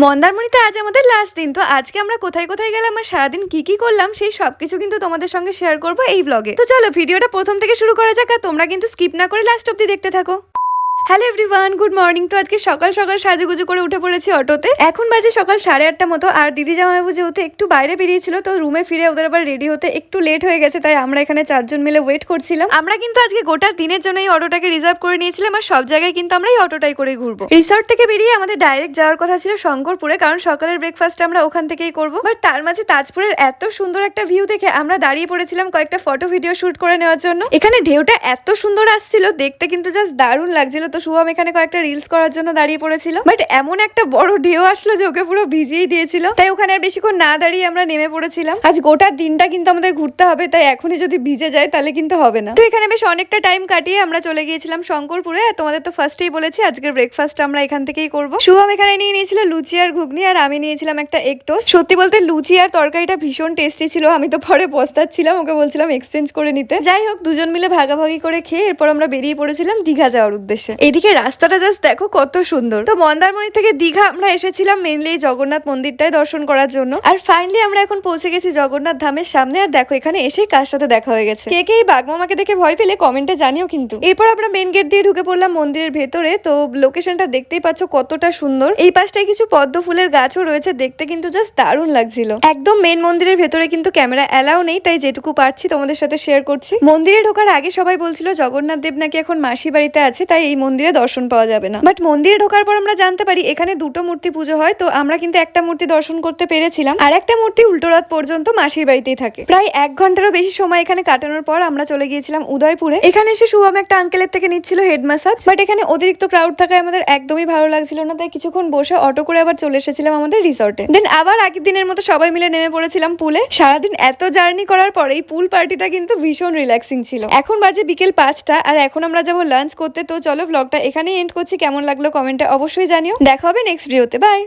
মন্দারমণিতে আজ আমাদের লাস্ট দিন। তো আজকে আমরা কোথায় কোথায় গেলাম আর সারাদিন কি কি করলাম সেই সবকিছু কিন্তু তোমাদের সঙ্গে শেয়ার করবো এই ব্লগে। তো চলো ভিডিওটা প্রথম থেকে শুরু করা যাক আর তোমরা কিন্তু স্কিপ না করে লাস্ট অব্দি দেখতে থাকো। Hello everyone, good morning. তো আজকে সকাল সকাল সাজুগুজু করে উঠে পড়েছি অটোতে। এখন বাজে সকাল 8:30 মতো। আর দিদি জামাইবাবু যেহেতু একটু বাইরে বেরিয়েছিল তো রুমে ফিরে ওদের আবার রেডি হতে একটু লেট হয়ে গেছে, তাই আমরা এখানে 4 জন মিলে ওয়েট করছিলাম। আমরা কিন্তু আজকে গোটা দিনের জন্য এই অটোটাকে রিজার্ভ করে নিয়েছিলাম আর সব জায়গায় কিন্তু আমরা এই অটোটাই করে ঘুরবো। রিসর্ট থেকে বেরিয়ে আমাদের ডাইরেক্ট যাওয়ার কথা ছিল শঙ্করপুরে, কারণ সকালের ব্রেকফাস্ট আমরা ওখান থেকেই করবো। বাট তার মাঝে তাজপুরের এত সুন্দর একটা ভিউ দেখে আমরা দাঁড়িয়ে পড়েছিলাম কয়েকটা ফটো ভিডিও শুট করে নেওয়ার জন্য। এখানে ঢেউটা এত সুন্দর আসছিল, দেখতে কিন্তু জাস্ট দারুণ লাগছিল। তো শুভম এখানে কয়েকটা রিলস করার জন্য দাঁড়িয়ে পড়েছিল, বাট এমন একটা বড় ঢেউ আসলো যে ওকে পুরো ভিজিয়েই দিয়েছিল। তাই ওখানে আর বেশিক্ষণ না দাঁড়িয়ে আমরা নেমে পড়েছিলাম। আজ গোটা দিনটা কিন্তু আমাদের ঘুরতে হবে, তাই এখনই যদি ভিজে যায় তাহলে কিন্তু হবে না। তো এখানে বেশ অনেকটা টাইম কাটিয়ে আমরা চলে গিয়েছিলাম শঙ্করপুরে। তোমাদের তো ফার্স্টেই বলেছি আজকের ব্রেকফাস্ট আমরা এখান থেকেই করবো। শুভম এখানে নিয়ে নিয়েছিল লুচি আর ঘুগনি, আর আমি নিয়েছিলাম একটা এগ টোস্ট। সত্যি বলতে লুচি আর তরকারিটা ভীষণ টেস্টি ছিল। আমি তো পরে পস্তাচ্ছিলাম, ওকে বলছিলাম এক্সচেঞ্জ করে নিতে। যাই হোক, দুজন মিলে ভাগাভাগি করে খেয়ে এরপর আমরা বেরিয়ে পড়েছিলাম দীঘা যাওয়ার উদ্দেশ্যে। এদিকে রাস্তাটা জাস্ট দেখো কত সুন্দর। তো মন্দারমণি থেকে দীঘা আমরা এসেছিলাম মেনলি জগন্নাথ মন্দিরটাই দর্শন করার জন্য। আর ফাইনালি আমরা এখন পৌঁছে গেছি জগন্নাথ ধামের সামনে। আর দেখো এখানে এসেই কার সাথে দেখা হয়ে গেছে। কে কে এই বাঘমামাকে দেখে ভয় পেলে কমেন্টে জানিও কিন্তু। এরপর আমরা মেন গেট দিয়ে ঢুকে পড়লাম মন্দিরের ভেতরে। তো লোকেশনটা দেখতেই পাচ্ছ কতটা সুন্দর। এই পাশটায় কিছু পদ্ম ফুলের গাছও রয়েছে, দেখতে কিন্তু জাস্ট দারুণ লাগছিল। একদম মেন মন্দিরের ভেতরে কিন্তু ক্যামেরা এলাও নেই, তাই যেটুকু পারছি তোমাদের সাথে শেয়ার করছি। মন্দিরে ঢোকার আগে সবাই বলছিল জগন্নাথ দেব নাকি এখন মাসি বাড়িতে আছে, তাই এই মন্দিরে দর্শন পাওয়া যাবে না। বাট মন্দিরে ঢোকার পর আমরা জানতে পারি এখানে দুটো মূর্তি পুজো হয়। তো আমরা কিন্তু একটা মূর্তি দর্শন করতে পেরেছিলাম, আর একটা মূর্তি উল্টো রাত পর্যন্ত মাসির বাড়িতেই থাকে। প্রায় 1 ঘন্টারও বেশি সময় এখানে কাটানোর পর আমরা চলে গিয়েছিলাম উদয়পুরে। এখানে এসে শুভম একটা আঙ্কেলের থেকে নিচ্ছিল হেড ম্যাসাজ, বাট এখানে অতিরিক্ত ক্রাউড থাকায় আমাদের একদমই ভালো লাগছিল না, তাই কিছুক্ষণ বসে অটো করে আবার চলে এসেছিলাম আমাদের রিসর্টে। দেন আবার আগের দিনের মতো সবাই মিলে নেমে পড়েছিলাম পুলে। সারাদিন এত জার্নি করার পর এই পুল পার্টিটা কিন্তু ভীষণ রিল্যাক্সিং ছিল। এখন বাজে বিকেল 5টা আর এখন আমরা যাবো লাঞ্চ করতে। তো চলো ব্লগটা এখানেই এন্ড করছি। কেমন লাগলো কমেন্টে অবশ্যই জানিও। দেখা হবে নেক্সট ভিডিওতে। বাই।